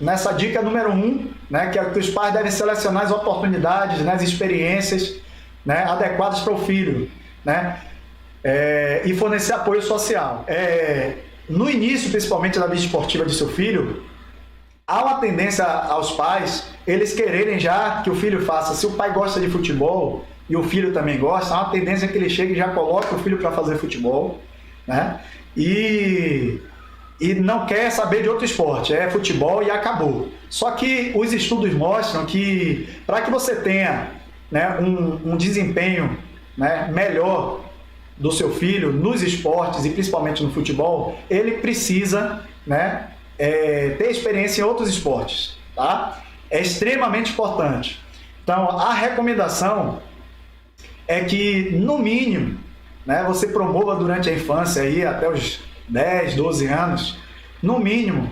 nessa dica número 1, né, que é que os pais devem selecionar as oportunidades, né, as experiências, né, adequadas para o filho, né, e fornecer apoio social. No início, principalmente da vida esportiva de seu filho, há uma tendência aos pais, eles quererem já que o filho faça. Se o pai gosta de futebol e o filho também gosta, há uma tendência que ele chegue e já coloque o filho para fazer futebol, né? E não quer saber de outro esporte, é futebol e acabou. Só que os estudos mostram que para que você tenha, né, um desempenho, né, melhor do seu filho nos esportes e principalmente no futebol, ele precisa, né, ter experiência em outros esportes, tá? É extremamente importante. Então, a recomendação é que, no mínimo, né, você promova durante a infância, aí, até os 10, 12 anos, no mínimo,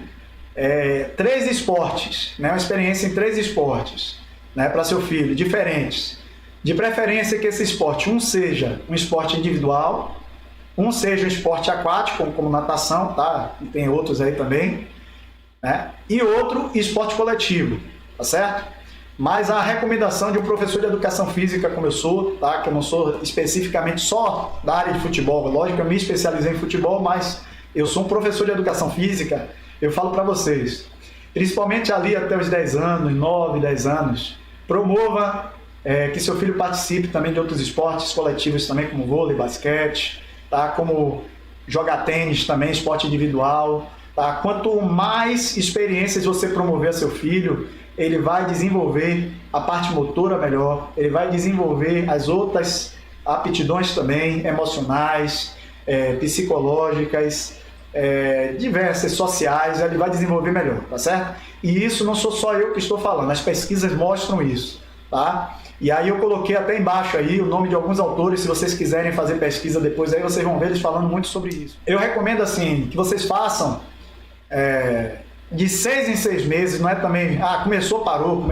3 esportes, né, uma experiência em 3 esportes, né, para seu filho, diferentes. De preferência que esse esporte, um seja um esporte individual, um seja um esporte aquático, como natação, tá? E tem outros aí também, né? E outro, esporte coletivo, tá certo? Mas a recomendação de um professor de educação física como eu sou, tá? Que eu não sou especificamente só da área de futebol, lógico que eu me especializei em futebol, mas eu sou um professor de educação física, eu falo para vocês, principalmente ali até os 10 anos, 9, 10 anos, promova que seu filho participe também de outros esportes coletivos também, como vôlei, basquete, tá? Como jogar tênis também, esporte individual. Tá? Quanto mais experiências você promover a seu filho, ele vai desenvolver a parte motora melhor, ele vai desenvolver as outras aptidões também, emocionais, psicológicas, diversas, sociais, ele vai desenvolver melhor, tá certo? E isso não sou só eu que estou falando, as pesquisas mostram isso, tá? E aí eu coloquei até embaixo aí o nome de alguns autores, se vocês quiserem fazer pesquisa depois, aí vocês vão ver eles falando muito sobre isso. Eu recomendo assim, que vocês façam de 6 em 6 meses, não é também, começou, parou,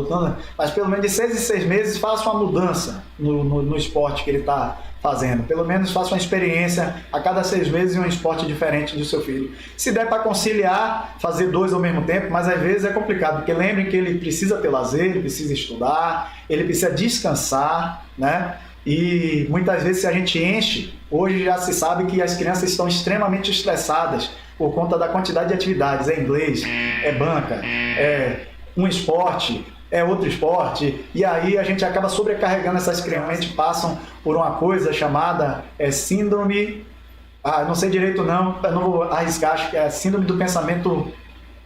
não, mas pelo menos de 6 em 6 meses faça uma mudança no esporte que ele está fazendo. Pelo menos faça uma experiência a cada 6 meses em um esporte diferente do seu filho. Se der para conciliar, fazer 2 ao mesmo tempo, mas às vezes é complicado, porque lembrem que ele precisa ter lazer, ele precisa estudar, ele precisa descansar, né? E muitas vezes se a gente enche, hoje já se sabe que as crianças estão extremamente estressadas por conta da quantidade de atividades, inglês, banca, um esporte, outro esporte, e aí a gente acaba sobrecarregando essas crianças, passam por uma coisa chamada síndrome, não sei direito não, eu não vou arriscar, acho que é síndrome do pensamento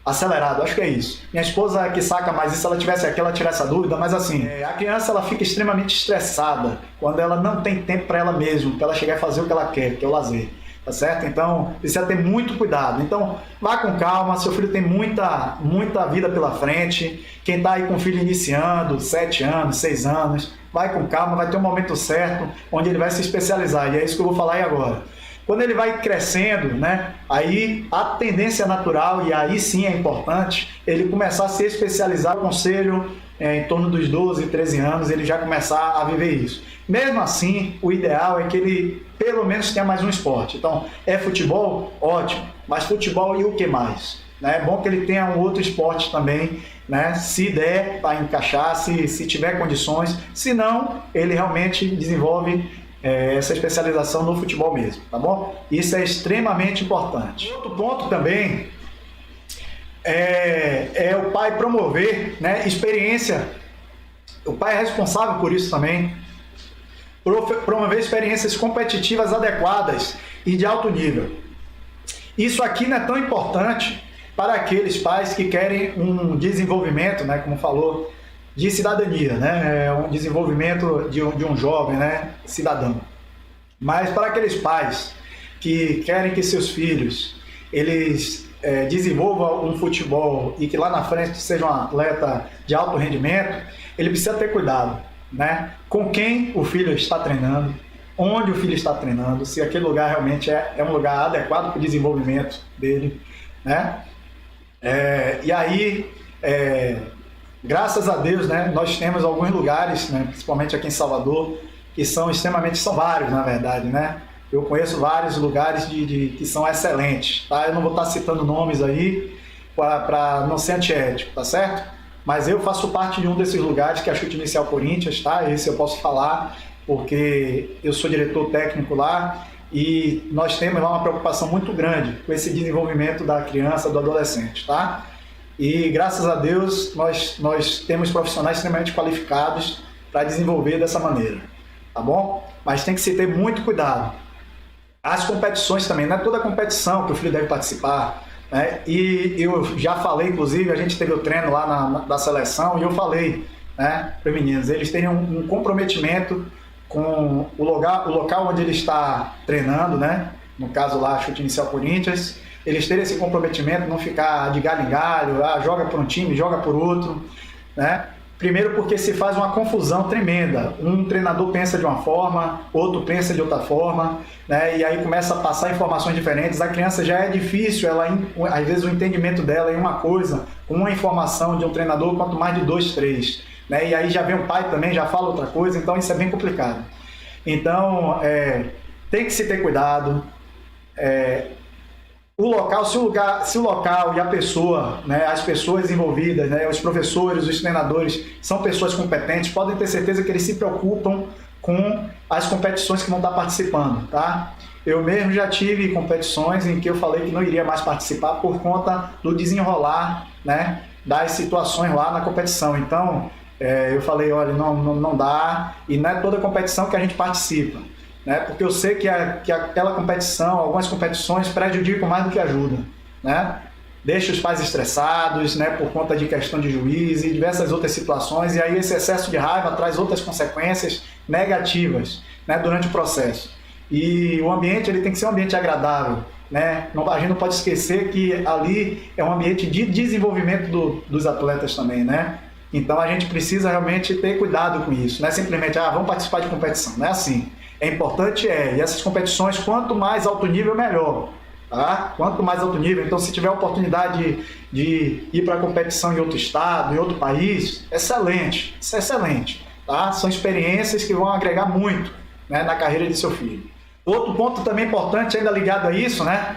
acelerado, acho que é isso. Minha esposa que saca mais isso, se ela tivesse aqui, ela tirasse essa dúvida, mas assim, a criança ela fica extremamente estressada quando ela não tem tempo para ela mesma, para ela chegar a fazer o que ela quer, que é o lazer. Tá certo? Então, precisa ter muito cuidado. Então, vá com calma, seu filho tem muita vida pela frente. Quem está aí com o filho iniciando, 7 anos, 6 anos, vai com calma, vai ter um momento certo onde ele vai se especializar. E é isso que eu vou falar aí agora. Quando ele vai crescendo, né, aí a tendência natural, e aí sim é importante, ele começar a se especializar. O conselho, em torno dos 12, 13 anos, ele já começar a viver isso. Mesmo assim, o ideal é que ele pelo menos tenha mais um esporte. Então, futebol? Ótimo. Mas futebol e o que mais? Né? É bom que ele tenha um outro esporte também, né? Se der para encaixar, se tiver condições. Se não, ele realmente desenvolve essa especialização no futebol mesmo, tá bom? Isso é extremamente importante. Outro ponto também é o pai promover, né, experiência. O pai é responsável por isso também. Promover experiências competitivas adequadas e de alto nível. Isso aqui não é tão importante para aqueles pais que querem um desenvolvimento, né, como falou, de cidadania, né, um desenvolvimento de um jovem, né, cidadão. Mas para aqueles pais que querem que seus filhos eles desenvolvam um futebol e que lá na frente seja um atleta de alto rendimento, ele precisa ter cuidado, né? Com quem o filho está treinando, onde o filho está treinando, se aquele lugar realmente é um lugar adequado para o desenvolvimento dele, né? E aí, graças a Deus, né, nós temos alguns lugares, né, principalmente aqui em Salvador, que são vários na verdade, né? Eu conheço vários lugares que são excelentes, tá? Eu não vou estar citando nomes aí, para não ser antiético, tá certo? Mas eu faço parte de um desses lugares, que é a Chute Inicial Corinthians, tá? Esse eu posso falar, porque eu sou diretor técnico lá e nós temos lá uma preocupação muito grande com esse desenvolvimento da criança, do adolescente, tá? E graças a Deus nós temos profissionais extremamente qualificados para desenvolver dessa maneira, tá bom? Mas tem que se ter muito cuidado. As competições também, não é toda competição que o filho deve participar, né? E eu já falei, inclusive, a gente teve o treino lá da seleção e eu falei, né, para os meninos, eles terem um comprometimento com o local onde ele está treinando, né? No caso lá, Chute Inicial Corinthians, eles terem esse comprometimento, não ficar de galho em galho, joga por um time, joga por outro, né? Primeiro porque se faz uma confusão tremenda, um treinador pensa de uma forma, outro pensa de outra forma, né? E aí começa a passar informações diferentes, a criança já é difícil, às vezes o entendimento dela é uma coisa, uma informação de um treinador, quanto mais de 2, 3, né? E aí já vem o pai também, já fala outra coisa, então isso é bem complicado. Então, tem que se ter cuidado, o local, se o local e a pessoa, né, as pessoas envolvidas, né, os professores, os treinadores, são pessoas competentes, podem ter certeza que eles se preocupam com as competições que vão estar participando, tá? Eu mesmo já tive competições em que eu falei que não iria mais participar por conta do desenrolar, né, das situações lá na competição. Então, eu falei, olha, não dá, e não é toda competição que a gente participa, né? Porque eu sei que aquela competição, algumas competições prejudicam mais do que ajudam, né? Deixa os pais estressados, né, por conta de questão de juiz e diversas outras situações, e aí esse excesso de raiva traz outras consequências negativas, né, durante o processo. E o ambiente ele tem que ser um ambiente agradável, né? A gente não pode esquecer que ali é um ambiente de desenvolvimento dos atletas também, né? Então a gente precisa realmente ter cuidado com isso, não é simplesmente, vamos participar de competição, não é assim. É importante, e essas competições, quanto mais alto nível, melhor. Tá? Quanto mais alto nível, então se tiver a oportunidade de ir para a competição em outro estado, em outro país, excelente, isso é excelente. Tá? São experiências que vão agregar muito, né, na carreira de seu filho. Outro ponto também importante, ainda ligado a isso, né,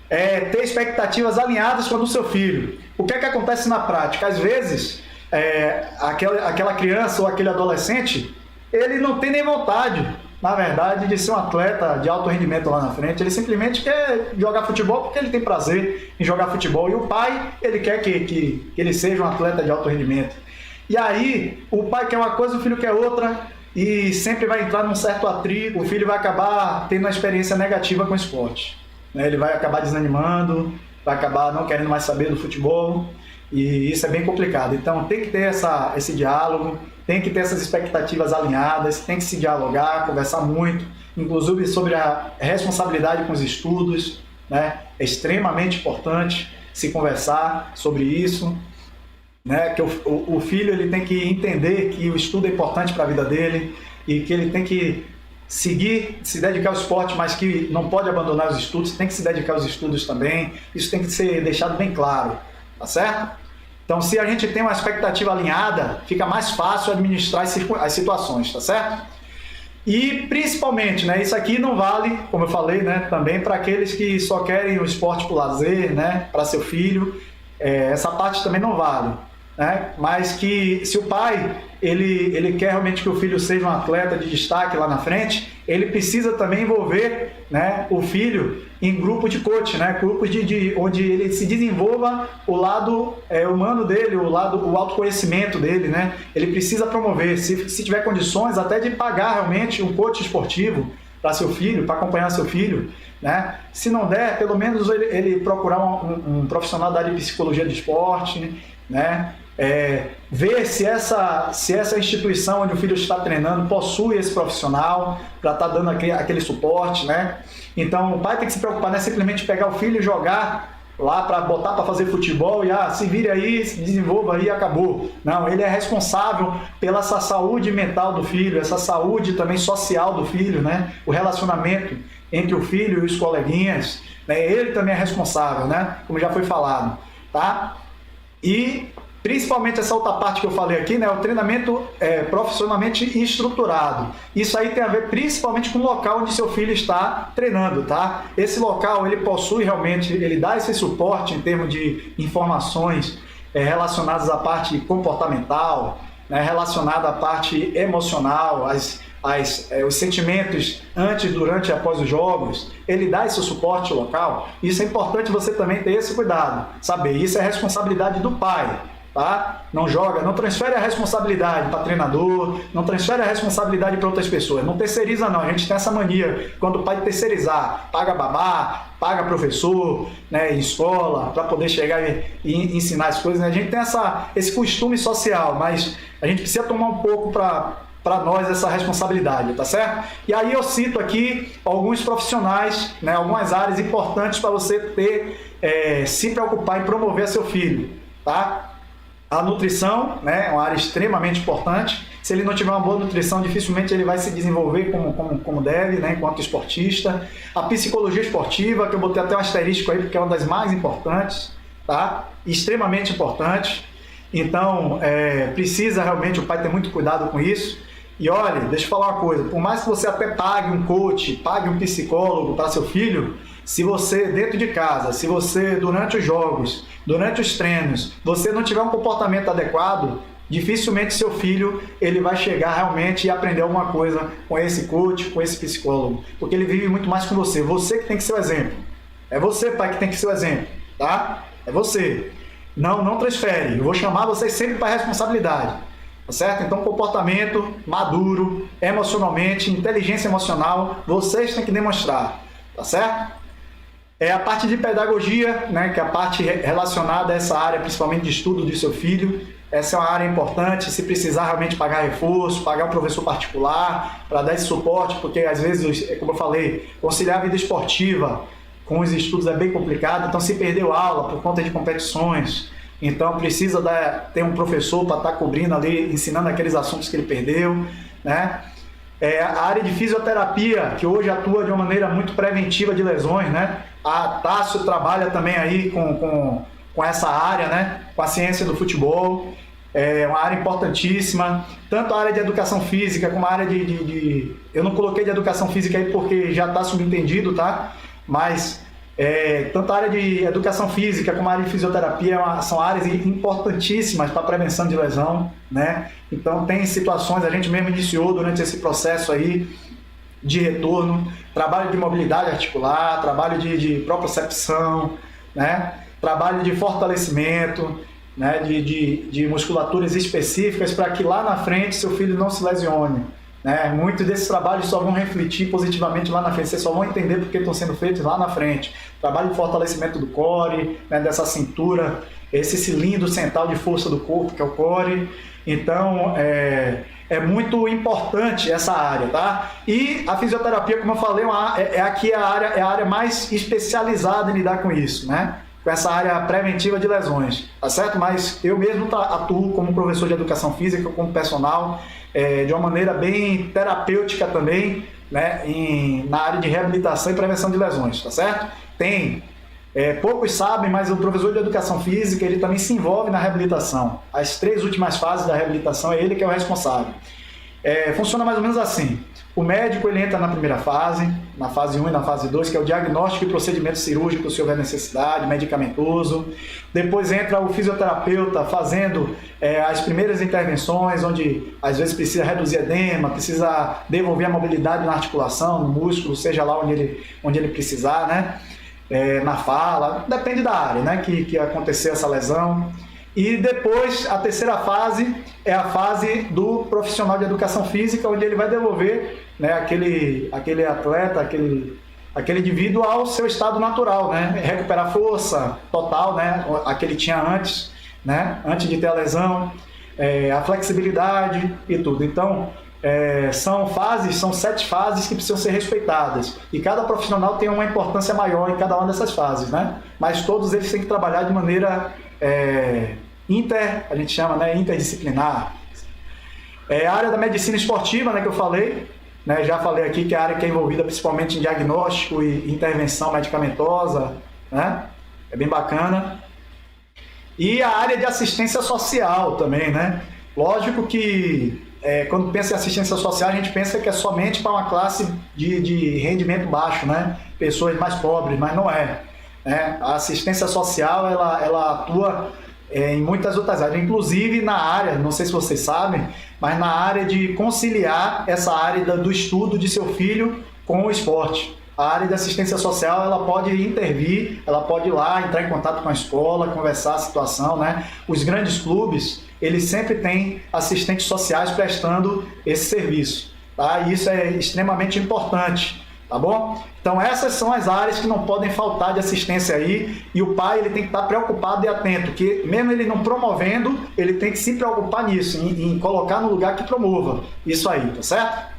é ter expectativas alinhadas com a do seu filho. O que é que acontece na prática? Às vezes, aquela criança ou aquele adolescente, ele não tem nem vontade, na verdade, de ser um atleta de alto rendimento lá na frente. Ele simplesmente quer jogar futebol porque ele tem prazer em jogar futebol. E o pai, ele quer que ele seja um atleta de alto rendimento. E aí, o pai quer uma coisa, o filho quer outra, e sempre vai entrar num certo atrito. O filho vai acabar tendo uma experiência negativa com o esporte, né? Ele vai acabar desanimando, vai acabar não querendo mais saber do futebol. E isso é bem complicado. Então, tem que ter esse diálogo, tem que ter essas expectativas alinhadas, tem que se dialogar, conversar muito, inclusive sobre a responsabilidade com os estudos, né? É extremamente importante se conversar sobre isso, né? Que o filho ele tem que entender que o estudo é importante para a vida dele e que ele tem que seguir, se dedicar ao esporte, mas que não pode abandonar os estudos, tem que se dedicar aos estudos também. Isso tem que ser deixado bem claro, tá certo? Então, se a gente tem uma expectativa alinhada, fica mais fácil administrar as situações, tá certo? E, principalmente, né, isso aqui não vale, como eu falei, né, também para aqueles que só querem o esporte por lazer, né, para seu filho, essa parte também não vale, né? Mas que se o pai ele quer realmente que o filho seja um atleta de destaque lá na frente, ele precisa também envolver, né, o filho em grupos de coach, né, grupos onde ele se desenvolva o lado humano dele, o autoconhecimento dele, né? Ele precisa promover, se tiver condições, até de pagar realmente um coach esportivo para seu filho, para acompanhar seu filho, né? Se não der, pelo menos ele procurar um profissional da área de psicologia do esporte, né? Ver se essa instituição onde o filho está treinando possui esse profissional para estar dando aquele suporte, né? Então o pai tem que se preocupar, não é simplesmente pegar o filho e jogar lá para botar para fazer futebol e se vire aí, se desenvolva aí e acabou. Não, ele é responsável pela essa saúde mental do filho, essa saúde também social do filho, né? O relacionamento entre o filho e os coleguinhas, né? Ele também é responsável, né? Como já foi falado, tá? E Principalmente essa outra parte que eu falei aqui, né, o treinamento profissionalmente estruturado. Isso aí tem a ver principalmente com o local onde seu filho está treinando, tá? Esse local, ele possui realmente, ele dá esse suporte em termos de informações relacionadas à parte comportamental, né, relacionada à parte emocional, os sentimentos antes, durante e após os jogos. Ele dá esse suporte local. Isso é importante você também ter esse cuidado, saber, isso é responsabilidade do pai. Tá? Não joga, não transfere a responsabilidade para treinador, não transfere a responsabilidade para outras pessoas, não terceiriza não. A gente tem essa mania, quando o pai terceirizar, paga babá, paga professor, né, em escola, para poder chegar e ensinar as coisas, né? A gente tem esse costume social, mas a gente precisa tomar um pouco para nós essa responsabilidade, tá certo? E aí eu cito aqui alguns profissionais, né, algumas áreas importantes para você se preocupar em promover seu filho, tá? A nutrição, né, é uma área extremamente importante. Se ele não tiver uma boa nutrição, dificilmente ele vai se desenvolver como deve, né, enquanto esportista. A psicologia esportiva, que eu botei até um asterisco aí, porque é uma das mais importantes, tá? Extremamente importante. Então, precisa realmente o pai ter muito cuidado com isso. E olha, deixa eu falar uma coisa, por mais que você até pague um coach, pague um psicólogo para seu filho, se você, dentro de casa, se você, durante os jogos, durante os treinos, você não tiver um comportamento adequado, dificilmente seu filho ele vai chegar realmente e aprender alguma coisa com esse coach, com esse psicólogo, porque ele vive muito mais com você. Você que tem que ser o exemplo. É você, pai, que tem que ser o exemplo, tá? É você. Não transfere. Eu vou chamar vocês sempre para a responsabilidade. Tá certo? Então, comportamento maduro, emocionalmente, inteligência emocional, vocês têm que demonstrar, tá certo? A parte de pedagogia, né, que é a parte relacionada a essa área, principalmente de estudo do seu filho, essa é uma área importante. Se precisar realmente pagar reforço, pagar um professor particular para dar esse suporte, porque às vezes, como eu falei, conciliar a vida esportiva com os estudos é bem complicado. Então, se perdeu aula por conta de competições, então precisa ter um professor para estar cobrindo ali, ensinando aqueles assuntos que ele perdeu, né? A área de fisioterapia, que hoje atua de uma maneira muito preventiva de lesões, né? A Tássio trabalha também aí com essa área, né? Com a ciência do futebol, é uma área importantíssima, tanto a área de educação física como a área eu não coloquei de educação física aí porque já está subentendido, tá? Mas tanto a área de educação física como a área de fisioterapia são áreas importantíssimas para a prevenção de lesão, né? Então tem situações, a gente mesmo iniciou durante esse processo aí de retorno, trabalho de mobilidade articular, trabalho de propriocepção, né? Trabalho de fortalecimento, né? de musculaturas específicas para que lá na frente seu filho não se lesione. Né? Muitos desses trabalhos só vão refletir positivamente lá na frente, vocês só vão entender porque estão sendo feitos lá na frente. Trabalho de fortalecimento do core, né? Dessa cintura, esse cilindro central de força do corpo, que é o core. Então, é muito importante essa área, tá? E a fisioterapia, como eu falei, aqui a área mais especializada em lidar com isso, né? Com essa área preventiva de lesões, tá certo? Mas eu mesmo atuo como professor de educação física, como personal, de uma maneira bem terapêutica também, né? Na área de reabilitação e prevenção de lesões, tá certo? Poucos sabem, mas o professor de educação física, ele também se envolve na reabilitação. As 3 últimas fases da reabilitação é ele que é o responsável. Funciona mais ou menos assim. O médico ele entra na primeira fase, na fase 1 e na fase 2, que é o diagnóstico e procedimento cirúrgico, se houver necessidade, medicamentoso. Depois entra o fisioterapeuta fazendo as primeiras intervenções, onde às vezes precisa reduzir edema, precisa devolver a mobilidade na articulação, no músculo, seja lá onde ele precisar, né? Na fala, depende da área, né? que aconteceu essa lesão. E depois, a terceira fase é a fase do profissional de educação física, onde ele vai devolver, né, aquele atleta, aquele indivíduo ao seu estado natural, né? Recuperar força total, né? A que ele tinha antes, né? Antes de ter a lesão, a flexibilidade e tudo. Então, são 7 fases que precisam ser respeitadas. E cada profissional tem uma importância maior em cada uma dessas fases, né? Mas todos eles têm que trabalhar de maneira a gente chama, né, interdisciplinar. A área da medicina esportiva, né, que eu falei, né, já falei aqui que é a área que é envolvida principalmente em diagnóstico e intervenção medicamentosa, né? É bem bacana. E a área de assistência social também, né? Lógico que quando pensa em assistência social, a gente pensa que é somente para uma classe de rendimento baixo, né? Pessoas mais pobres, mas não é. Né? A assistência social, ela atua em muitas outras áreas, inclusive na área, não sei se vocês sabem, mas na área de conciliar essa área do estudo de seu filho com o esporte. A área de assistência social, ela pode intervir, ela pode ir lá, entrar em contato com a escola, conversar a situação, né? Os grandes clubes, eles sempre têm assistentes sociais prestando esse serviço, tá? E isso é extremamente importante, tá bom? Então essas são as áreas que não podem faltar de assistência aí, e o pai ele tem que estar preocupado e atento, que mesmo ele não promovendo, ele tem que se preocupar nisso, em colocar no lugar que promova isso aí, tá certo?